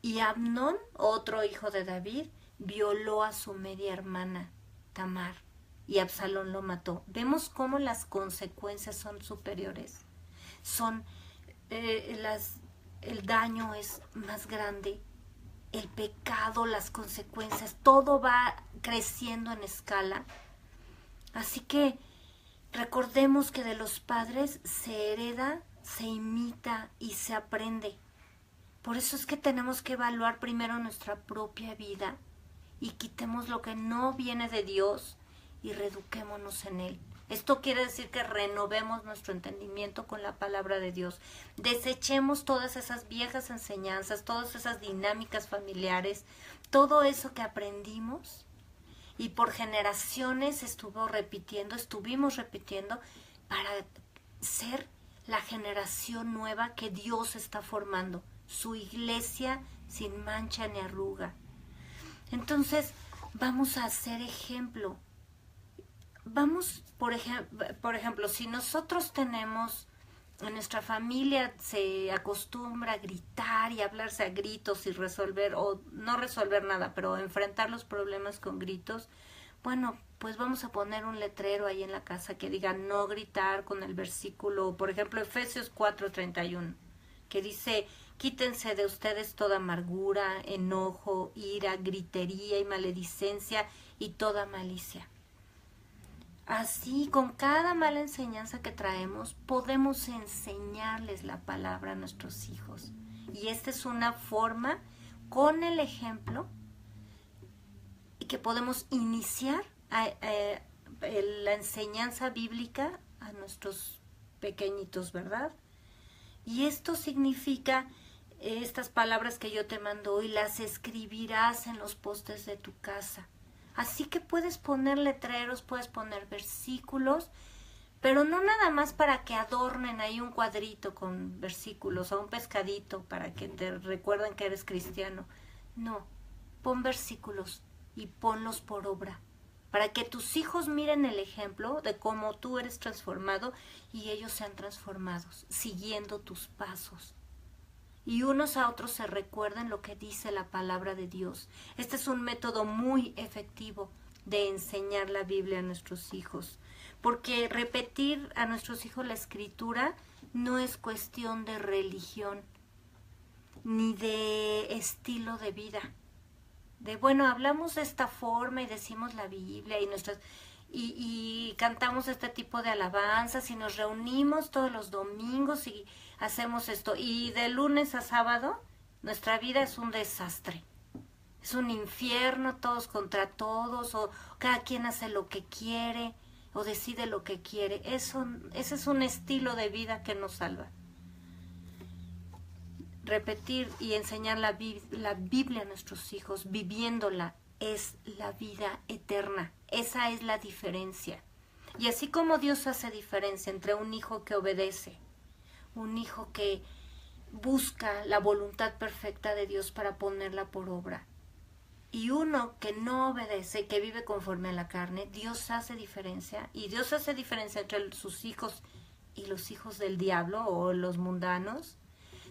Y Amnón, otro hijo de David, violó a su media hermana, Tamar, y Absalón lo mató. Vemos cómo las consecuencias son superiores. El daño es más grande, el pecado, las consecuencias, todo va creciendo en escala. Así que recordemos que de los padres se hereda, se imita y se aprende. Por eso es que tenemos que evaluar primero nuestra propia vida y quitemos lo que no viene de Dios y reeduquémonos en Él. Esto quiere decir que renovemos nuestro entendimiento con la palabra de Dios. Desechemos todas esas viejas enseñanzas, todas esas dinámicas familiares, todo eso que aprendimos y por generaciones estuvimos repitiendo para ser la generación nueva que Dios está formando, su iglesia sin mancha ni arruga. Entonces, vamos a hacer ejemplo. Vamos, por ejemplo, si nosotros tenemos en nuestra familia se acostumbra a gritar y hablarse a gritos y resolver, o no resolver nada, pero enfrentar los problemas con gritos, bueno, pues vamos a poner un letrero ahí en la casa que diga no gritar con el versículo, por ejemplo, Efesios 4:31, que dice, quítense de ustedes toda amargura, enojo, ira, gritería y maledicencia y toda malicia. Así, con cada mala enseñanza que traemos, podemos enseñarles la palabra a nuestros hijos. Y esta es una forma, con el ejemplo, que podemos iniciar la enseñanza bíblica a nuestros pequeñitos, ¿verdad? Y esto significa, estas palabras que yo te mando hoy, las escribirás en los postes de tu casa. Así que puedes poner letreros, puedes poner versículos, pero no nada más para que adornen ahí un cuadrito con versículos o un pescadito para que te recuerden que eres cristiano. No, pon versículos y ponlos por obra, para que tus hijos miren el ejemplo de cómo tú eres transformado y ellos sean transformados, siguiendo tus pasos. Y unos a otros se recuerden lo que dice la palabra de Dios. Este es un método muy efectivo de enseñar la Biblia a nuestros hijos, porque repetir a nuestros hijos la escritura no es cuestión de religión ni de estilo de vida. De bueno, hablamos de esta forma y decimos la Biblia y cantamos este tipo de alabanzas y nos reunimos todos los domingos y hacemos esto. Y de lunes a sábado nuestra vida es un desastre. Es un infierno, todos contra todos, o cada quien hace lo que quiere o decide lo que quiere. Ese es un estilo de vida que nos salva. Repetir y enseñar la Biblia a nuestros hijos, viviéndola, es la vida eterna. Esa es la diferencia. Y así como Dios hace diferencia entre un hijo que obedece, un hijo que busca la voluntad perfecta de Dios para ponerla por obra, y uno que no obedece, que vive conforme a la carne, Dios hace diferencia. Y Dios hace diferencia entre sus hijos y los hijos del diablo o los mundanos.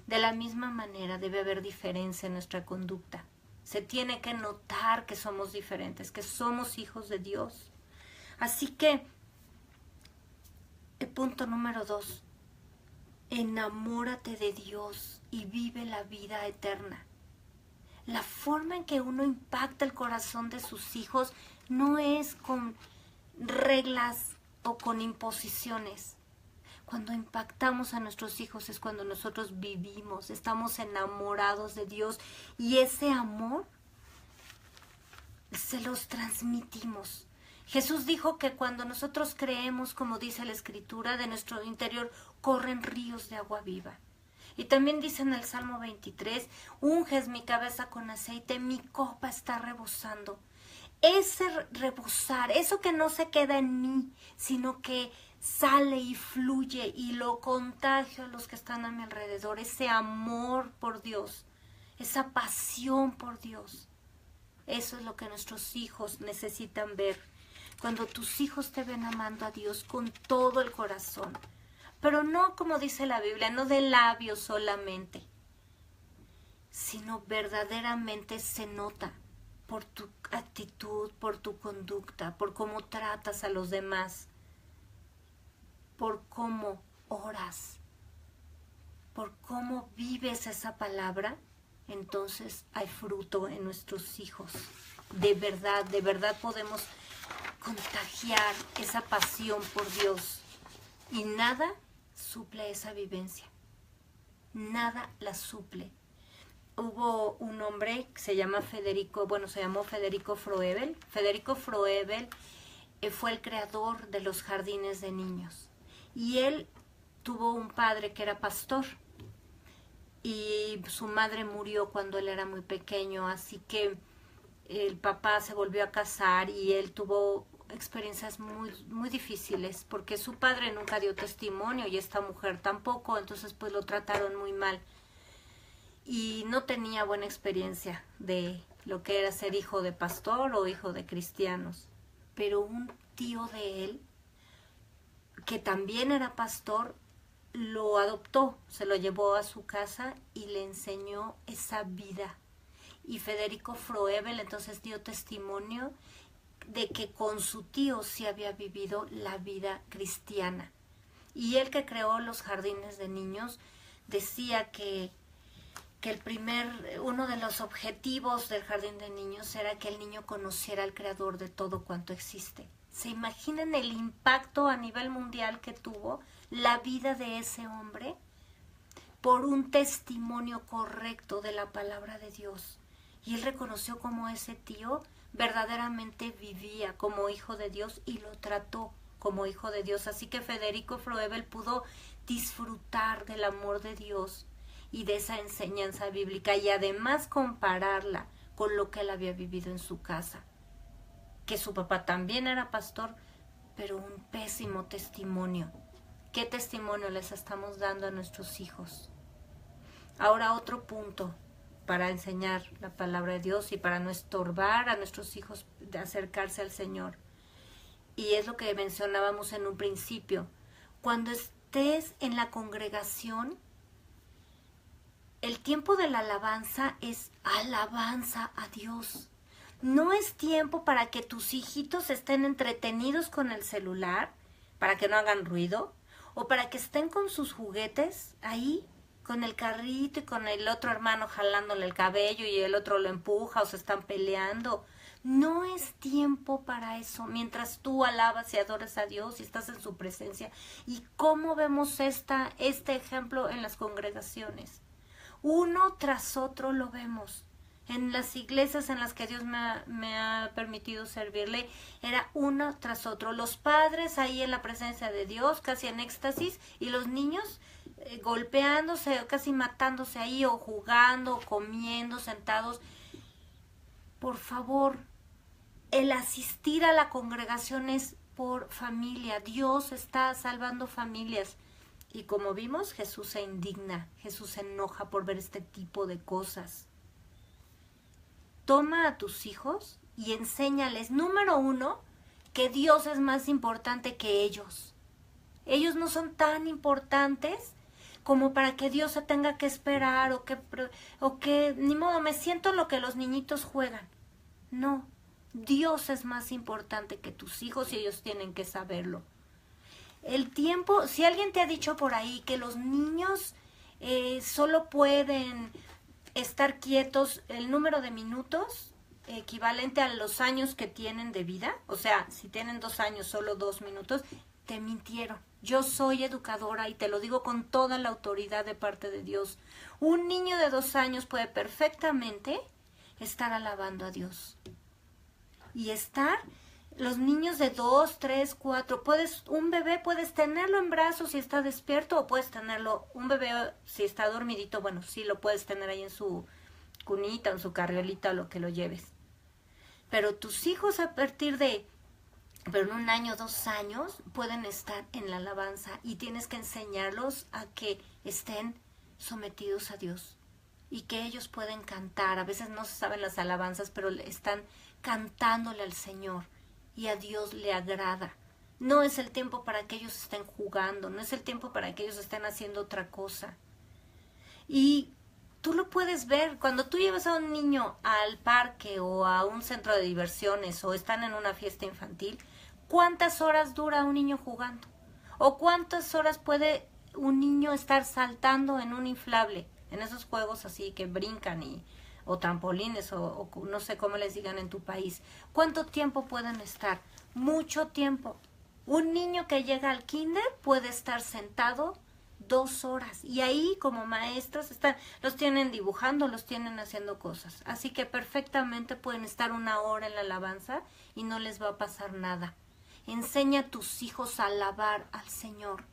De la misma manera debe haber diferencia en nuestra conducta. Se tiene que notar que somos diferentes, que somos hijos de Dios. Así que, el punto número 2, enamórate de Dios y vive la vida eterna. La forma en que uno impacta el corazón de sus hijos no es con reglas o con imposiciones. Cuando impactamos a nuestros hijos es cuando nosotros vivimos, estamos enamorados de Dios y ese amor se los transmitimos. Jesús dijo que cuando nosotros creemos, como dice la Escritura, de nuestro interior corren ríos de agua viva. Y también dice en el Salmo 23, unges mi cabeza con aceite, mi copa está rebosando. Ese rebosar, eso que no se queda en mí, sino que sale y fluye y lo contagio a los que están a mi alrededor, ese amor por Dios, esa pasión por Dios. Eso es lo que nuestros hijos necesitan ver. Cuando tus hijos te ven amando a Dios con todo el corazón, pero no como dice la Biblia, no de labios solamente, sino verdaderamente se nota por tu actitud, por tu conducta, por cómo tratas a los demás, por cómo oras, por cómo vives esa palabra. Entonces hay fruto en nuestros hijos. De verdad podemos contagiar esa pasión por Dios. Y nada suple esa vivencia. Nada la suple. Hubo un hombre que se llamó Federico Froebel. Federico Froebel fue el creador de los jardines de niños. Y él tuvo un padre que era pastor. Y su madre murió cuando él era muy pequeño, así que el papá se volvió a casar y él tuvo experiencias muy difíciles porque su padre nunca dio testimonio y esta mujer tampoco, entonces pues lo trataron muy mal y no tenía buena experiencia de lo que era ser hijo de pastor o hijo de cristianos. Pero un tío de él, que también era pastor, lo adoptó, se lo llevó a su casa y le enseñó esa vida. Y Federico Froebel entonces dio testimonio de que con su tío sí había vivido la vida cristiana. Y él, que creó los jardines de niños, decía que uno de los objetivos del jardín de niños era que el niño conociera al creador de todo cuanto existe. ¿Se imaginan el impacto a nivel mundial que tuvo la vida de ese hombre por un testimonio correcto de la palabra de Dios? Y él reconoció cómo ese tío verdaderamente vivía como hijo de Dios y lo trató como hijo de Dios. Así que Federico Froebel pudo disfrutar del amor de Dios y de esa enseñanza bíblica, y además compararla con lo que él había vivido en su casa, que su papá también era pastor, pero un pésimo testimonio. ¿Qué testimonio les estamos dando a nuestros hijos? Ahora, otro punto para enseñar la palabra de Dios y para no estorbar a nuestros hijos de acercarse al Señor. Y es lo que mencionábamos en un principio. Cuando estés en la congregación, el tiempo de la alabanza es alabanza a Dios. No es tiempo para que tus hijitos estén entretenidos con el celular, para que no hagan ruido, o para que estén con sus juguetes ahí, con el carrito y con el otro hermano jalándole el cabello y el otro lo empuja o se están peleando. No es tiempo para eso, mientras tú alabas y adoras a Dios y estás en su presencia. ¿Y cómo vemos este ejemplo en las congregaciones? Uno tras otro lo vemos. En las iglesias en las que Dios me ha permitido servirle, era uno tras otro. Los padres ahí en la presencia de Dios, casi en éxtasis, y los niños golpeándose, casi matándose ahí, o jugando, o comiendo, sentados. Por favor, el asistir a la congregación es por familia. Dios está salvando familias. Y como vimos, Jesús se indigna, Jesús se enoja por ver este tipo de cosas. Toma a tus hijos y enséñales, número 1, que Dios es más importante que ellos. Ellos no son tan importantes como para que Dios se tenga que esperar o que ni modo, me siento en lo que los niñitos juegan. No, Dios es más importante que tus hijos y ellos tienen que saberlo. El tiempo, si alguien te ha dicho por ahí que los niños solo pueden estar quietos el número de minutos equivalente a los años que tienen de vida, o sea, si tienen 2 años, solo 2 minutos, te mintieron. Yo soy educadora y te lo digo con toda la autoridad de parte de Dios. Un niño de 2 años puede perfectamente estar alabando a Dios. Y los niños de 2, 3, 4, un bebé puedes tenerlo en brazos si está despierto, o puedes tenerlo, un bebé si está dormidito, bueno, sí lo puedes tener ahí en su cunita, en su carriolita, o lo que lo lleves. Pero tus hijos pero en 1 año, 2 años, pueden estar en la alabanza y tienes que enseñarlos a que estén sometidos a Dios y que ellos pueden cantar. A veces no se saben las alabanzas, pero están cantándole al Señor. Y a Dios le agrada. No es el tiempo para que ellos estén jugando, no es el tiempo para que ellos estén haciendo otra cosa. Y tú lo puedes ver, cuando tú llevas a un niño al parque o a un centro de diversiones o están en una fiesta infantil, ¿cuántas horas dura un niño jugando? ¿O cuántas horas puede un niño estar saltando en un inflable, en esos juegos así que brincan o trampolines, o no sé cómo les digan en tu país? ¿Cuánto tiempo pueden estar? Mucho tiempo. Un niño que llega al kinder puede estar sentado 2 horas. Y ahí, como maestros, los tienen dibujando, los tienen haciendo cosas. Así que perfectamente pueden estar 1 hora en la alabanza y no les va a pasar nada. Enseña a tus hijos a alabar al Señor.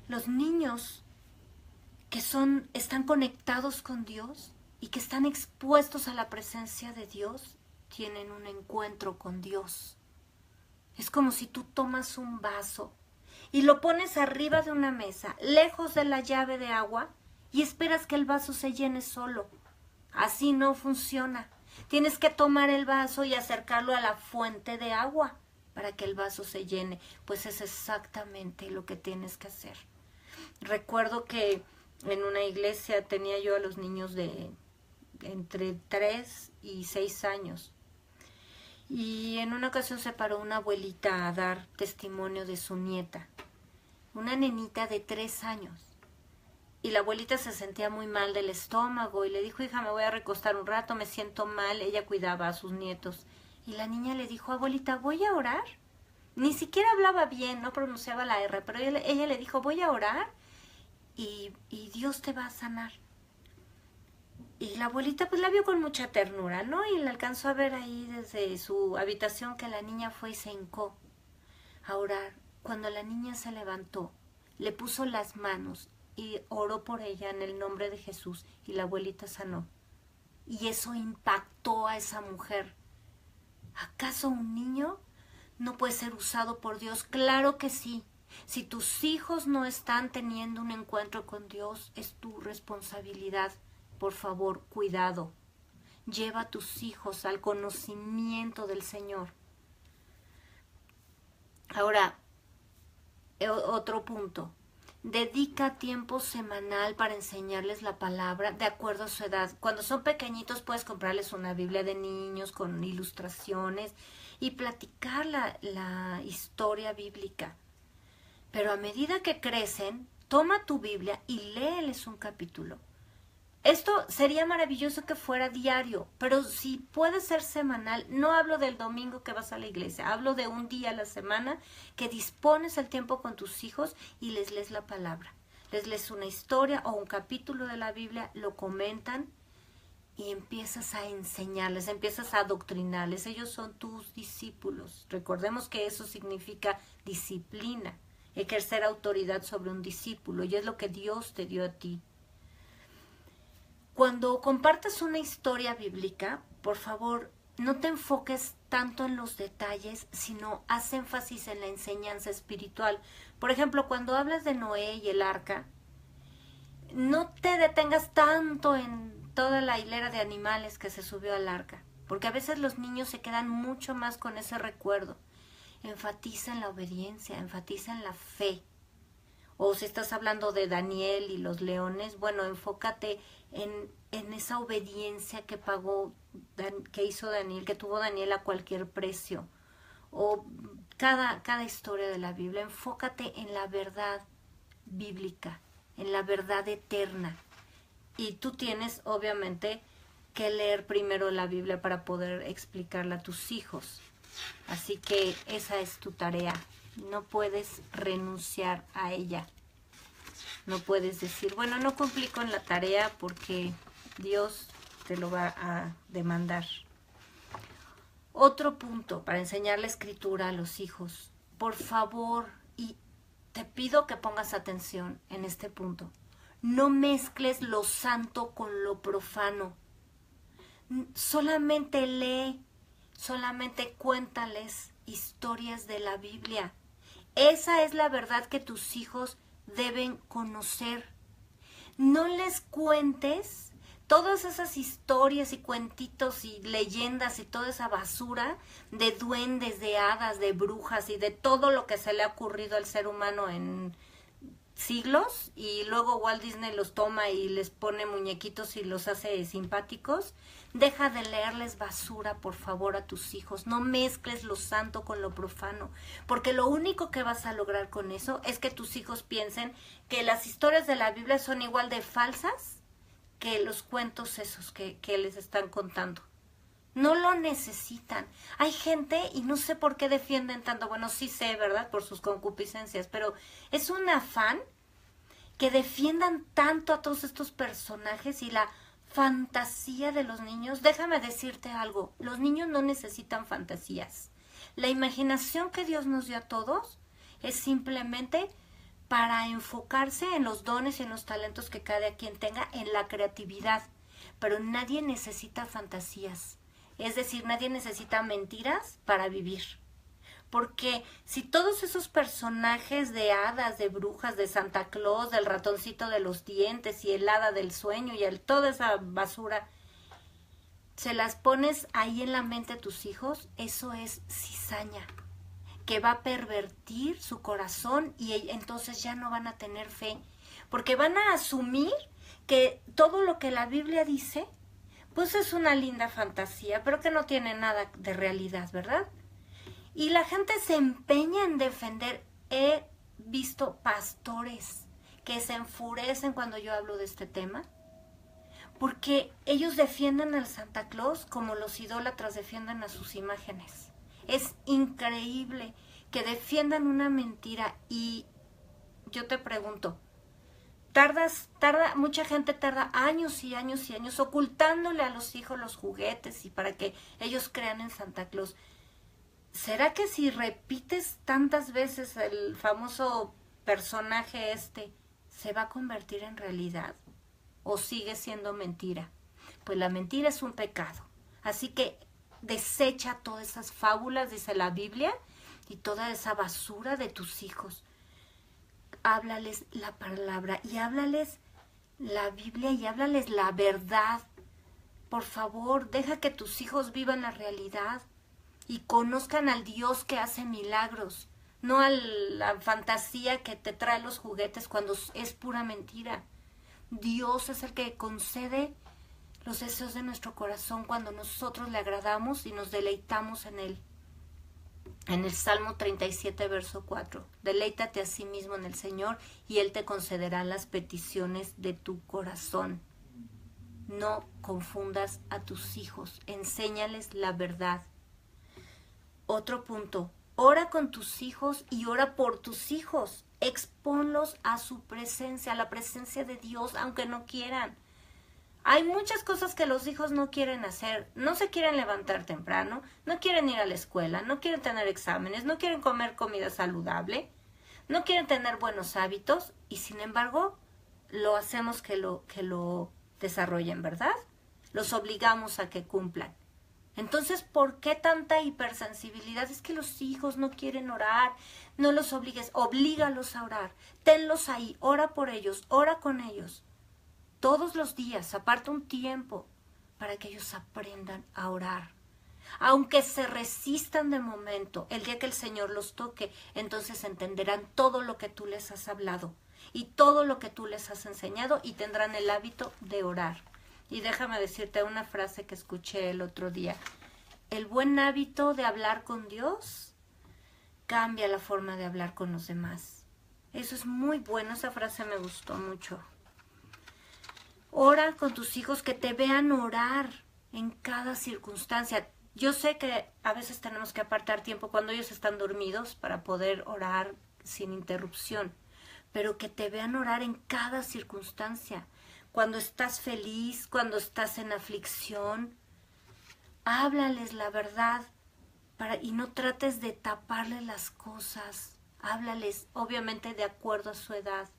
Los niños que están conectados con Dios y que están expuestos a la presencia de Dios, tienen un encuentro con Dios. Es como si tú tomas un vaso y lo pones arriba de una mesa, lejos de la llave de agua, y esperas que el vaso se llene solo. Así no funciona. Tienes que tomar el vaso y acercarlo a la fuente de agua. para que el vaso se llene. Pues es exactamente lo que tienes que hacer. Recuerdo que en una iglesia tenía yo a los niños de entre 3 y 6 años. Y en una ocasión se paró una abuelita a dar testimonio de su nieta, una nenita de 3 años. Y la abuelita se sentía muy mal del estómago y le dijo, hija, me voy a recostar un rato, me siento mal. Ella cuidaba a sus nietos. Y la niña le dijo, abuelita, ¿voy a orar? Ni siquiera hablaba bien, no pronunciaba la R, pero ella le dijo, voy a orar y Dios te va a sanar. Y la abuelita pues la vio con mucha ternura, ¿no? Y le alcanzó a ver ahí desde su habitación que la niña fue y se hincó a orar. Cuando la niña se levantó, le puso las manos y oró por ella en el nombre de Jesús y la abuelita sanó. Y eso impactó a esa mujer. ¿Acaso un niño no puede ser usado por Dios? Claro que sí. Si tus hijos no están teniendo un encuentro con Dios, es tu responsabilidad. Por favor, cuidado. Lleva a tus hijos al conocimiento del Señor. Ahora, otro punto. Dedica tiempo semanal para enseñarles la palabra de acuerdo a su edad. Cuando son pequeñitos puedes comprarles una Biblia de niños con ilustraciones y platicar la historia bíblica. Pero a medida que crecen, toma tu Biblia y léeles un capítulo. Esto sería maravilloso que fuera diario, pero si puede ser semanal, no hablo del domingo que vas a la iglesia, hablo de un día a la semana que dispones el tiempo con tus hijos y les lees la palabra. Les lees una historia o un capítulo de la Biblia, lo comentan y empiezas a enseñarles, empiezas a adoctrinarles. Ellos son tus discípulos. Recordemos que eso significa disciplina, ejercer autoridad sobre un discípulo y es lo que Dios te dio a ti. Cuando compartas una historia bíblica, por favor, no te enfoques tanto en los detalles, sino haz énfasis en la enseñanza espiritual. Por ejemplo, cuando hablas de Noé y el arca, no te detengas tanto en toda la hilera de animales que se subió al arca, porque a veces los niños se quedan mucho más con ese recuerdo. Enfatiza en la obediencia, enfatiza en la fe. O si estás hablando de Daniel y los leones, bueno, enfócate en esa obediencia que hizo Daniel, que tuvo Daniel a cualquier precio. O cada historia de la Biblia, enfócate en la verdad bíblica, en la verdad eterna. Y tú tienes, obviamente, que leer primero la Biblia para poder explicarla a tus hijos. Así que esa es tu tarea. No puedes renunciar a ella. No puedes decir, bueno, no cumplí con la tarea porque Dios te lo va a demandar. Otro punto para enseñar la escritura a los hijos. Por favor, y te pido que pongas atención en este punto. No mezcles lo santo con lo profano. Solamente lee, solamente cuéntales historias de la Biblia. Esa es la verdad que tus hijos deben conocer. No les cuentes todas esas historias y cuentitos y leyendas y toda esa basura de duendes, de hadas, de brujas y de todo lo que se le ha ocurrido al ser humano en siglos, y luego Walt Disney los toma y les pone muñequitos y los hace simpáticos. Deja de leerles basura, por favor, a tus hijos. No mezcles lo santo con lo profano, porque lo único que vas a lograr con eso es que tus hijos piensen que las historias de la Biblia son igual de falsas que los cuentos esos que les están contando. No lo necesitan. Hay gente, y no sé por qué defienden tanto, bueno, sí sé, ¿verdad?, por sus concupiscencias, pero es un afán que defiendan tanto a todos estos personajes y la fantasía de los niños. Déjame decirte algo, los niños no necesitan fantasías. La imaginación que Dios nos dio a todos es simplemente para enfocarse en los dones y en los talentos que cada quien tenga, en la creatividad, pero nadie necesita fantasías. Es decir, nadie necesita mentiras para vivir. Porque si todos esos personajes de hadas, de brujas, de Santa Claus, del ratoncito de los dientes y el hada del sueño y toda esa basura, se las pones ahí en la mente a tus hijos, eso es cizaña. que va a pervertir su corazón y entonces ya no van a tener fe, porque van a asumir que todo lo que la Biblia dice, pues es una linda fantasía, pero que no tiene nada de realidad, ¿verdad? Y la gente se empeña en defender. He visto pastores que se enfurecen cuando yo hablo de este tema, porque ellos defienden al Santa Claus como los idólatras defienden a sus imágenes. Es increíble que defiendan una mentira y yo te pregunto, mucha gente tarda años y años y años ocultándole a los hijos los juguetes y para que ellos crean en Santa Claus. ¿Será que si repites tantas veces el famoso personaje se va a convertir en realidad? ¿O sigue siendo mentira? Pues la mentira es un pecado. Así que desecha todas esas fábulas, dice la Biblia, y toda esa basura de tus hijos. Háblales la palabra y háblales la Biblia y háblales la verdad. Por favor, deja que tus hijos vivan la realidad y conozcan al Dios que hace milagros, no a la fantasía que te trae los juguetes cuando es pura mentira. Dios es el que concede los deseos de nuestro corazón cuando nosotros le agradamos y nos deleitamos en Él. En el Salmo 37, verso 4, deleítate a sí mismo en el Señor y Él te concederá las peticiones de tu corazón. No confundas a tus hijos, enséñales la verdad. Otro punto, ora con tus hijos y ora por tus hijos. Exponlos a su presencia, a la presencia de Dios, aunque no quieran. Hay muchas cosas que los hijos no quieren hacer. No se quieren levantar temprano, no quieren ir a la escuela, no quieren tener exámenes, no quieren comer comida saludable, no quieren tener buenos hábitos y sin embargo lo hacemos que lo desarrollen, ¿verdad? Los obligamos a que cumplan. Entonces, ¿por qué tanta hipersensibilidad? Es que los hijos no quieren orar, no los obligues, oblígalos a orar, tenlos ahí, ora por ellos, ora con ellos. Todos los días, aparta un tiempo para que ellos aprendan a orar. Aunque se resistan de momento, el día que el Señor los toque, entonces entenderán todo lo que tú les has hablado y todo lo que tú les has enseñado y tendrán el hábito de orar. Y déjame decirte una frase que escuché el otro día. El buen hábito de hablar con Dios cambia la forma de hablar con los demás. Eso es muy bueno, esa frase me gustó mucho. Ora con tus hijos, que te vean orar en cada circunstancia. Yo sé que a veces tenemos que apartar tiempo cuando ellos están dormidos para poder orar sin interrupción, pero que te vean orar en cada circunstancia. Cuando estás feliz, cuando estás en aflicción, háblales la verdad y no trates de taparles las cosas. Háblales, obviamente de acuerdo a su edad,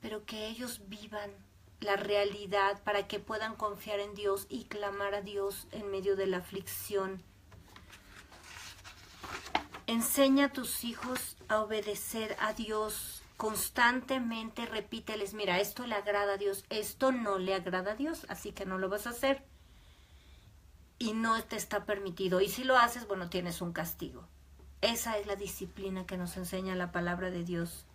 pero que ellos vivan la realidad para que puedan confiar en Dios y clamar a Dios en medio de la aflicción. Enseña a tus hijos a obedecer a Dios. Constantemente repíteles, mira, esto le agrada a Dios, esto no le agrada a Dios, así que no lo vas a hacer. Y no te está permitido. Y si lo haces, bueno, tienes un castigo. Esa es la disciplina que nos enseña la palabra de Dios.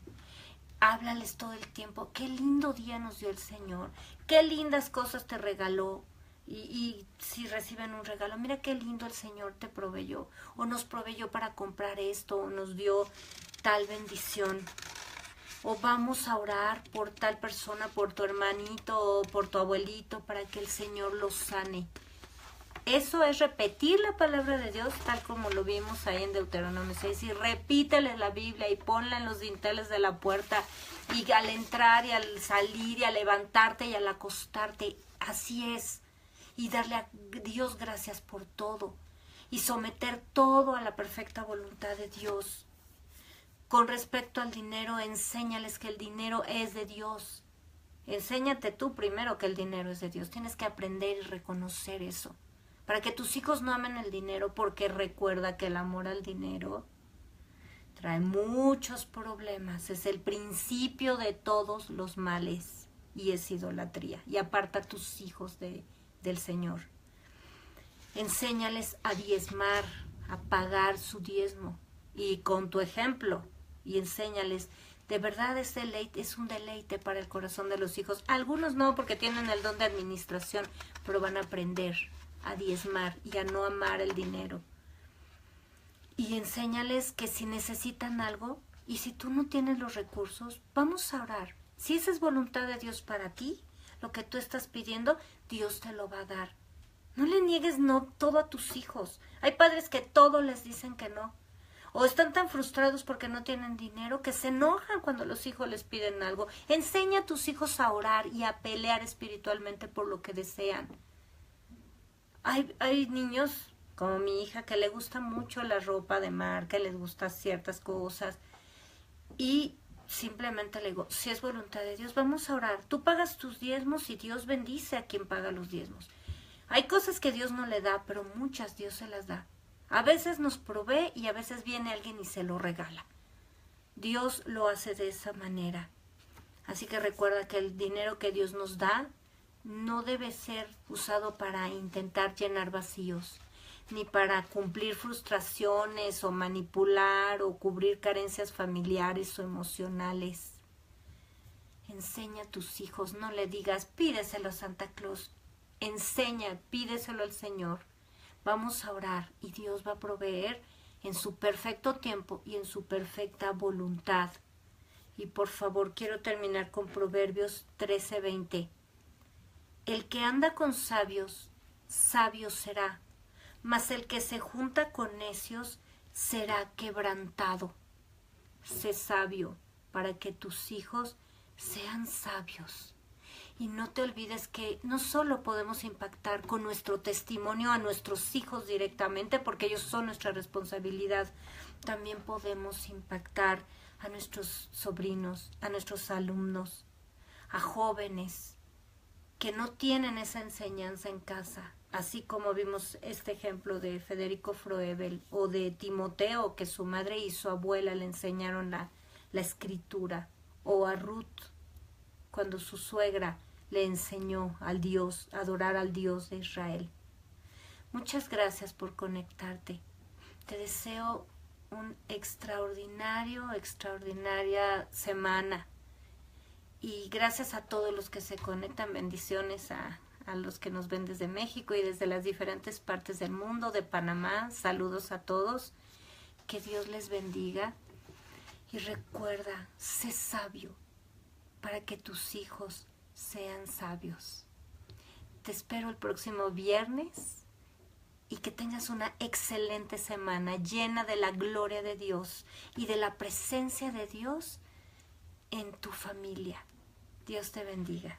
Háblales todo el tiempo. Qué lindo día nos dio el Señor. Qué lindas cosas te regaló. Y si reciben un regalo, mira qué lindo el Señor te proveyó. O nos proveyó para comprar esto. O nos dio tal bendición. O vamos a orar por tal persona, por tu hermanito o por tu abuelito, para que el Señor los sane. Eso es repetir la palabra de Dios tal como lo vimos ahí en Deuteronomio 6. Y repítele la Biblia y ponla en los dinteles de la puerta. Y al entrar y al salir y al levantarte y al acostarte. Así es. Y darle a Dios gracias por todo. Y someter todo a la perfecta voluntad de Dios. Con respecto al dinero, enséñales que el dinero es de Dios. Enséñate tú primero que el dinero es de Dios. Tienes que aprender y reconocer eso. Para que tus hijos no amen el dinero, porque recuerda que el amor al dinero trae muchos problemas. Es el principio de todos los males y es idolatría. Y aparta a tus hijos del Señor. Enséñales a diezmar, a pagar su diezmo. y con tu ejemplo, y enséñales. De verdad es un deleite para el corazón de los hijos. Algunos no, porque tienen el don de administración, pero van a aprender a diezmar y a no amar el dinero. Y enséñales que si necesitan algo, y si tú no tienes los recursos, vamos a orar. Si esa es voluntad de Dios para ti, lo que tú estás pidiendo, Dios te lo va a dar. No le niegues no todo a tus hijos. Hay padres que todo les dicen que no. O están tan frustrados porque no tienen dinero que se enojan cuando los hijos les piden algo. Enseña a tus hijos a orar y a pelear espiritualmente por lo que desean. Hay niños como mi hija que le gusta mucho la ropa de marca, les gustan ciertas cosas. Y simplemente le digo, si es voluntad de Dios, vamos a orar. Tú pagas tus diezmos y Dios bendice a quien paga los diezmos. Hay cosas que Dios no le da, pero muchas Dios se las da. A veces nos provee y a veces viene alguien y se lo regala. Dios lo hace de esa manera. Así que recuerda que el dinero que Dios nos da no debe ser usado para intentar llenar vacíos, ni para cumplir frustraciones o manipular o cubrir carencias familiares o emocionales. Enseña a tus hijos, no le digas, pídeselo a Santa Claus. Enseña, pídeselo al Señor. Vamos a orar y Dios va a proveer en su perfecto tiempo y en su perfecta voluntad. Y por favor, quiero terminar con Proverbios 13:20. El que anda con sabios, sabio será, mas el que se junta con necios será quebrantado. Sé sabio para que tus hijos sean sabios. Y no te olvides que no solo podemos impactar con nuestro testimonio a nuestros hijos directamente, porque ellos son nuestra responsabilidad, también podemos impactar a nuestros sobrinos, a nuestros alumnos, a jóvenes que no tienen esa enseñanza en casa, así como vimos este ejemplo de Federico Froebel o de Timoteo, que su madre y su abuela le enseñaron la escritura, o a Ruth, cuando su suegra le enseñó al Dios, a adorar al Dios de Israel. Muchas gracias por conectarte. Te deseo un extraordinaria semana. Y gracias a todos los que se conectan, bendiciones a los que nos ven desde México y desde las diferentes partes del mundo, de Panamá. Saludos a todos. Que Dios les bendiga. Y recuerda, sé sabio para que tus hijos sean sabios. Te espero el próximo viernes y que tengas una excelente semana llena de la gloria de Dios y de la presencia de Dios en tu familia. Dios te bendiga.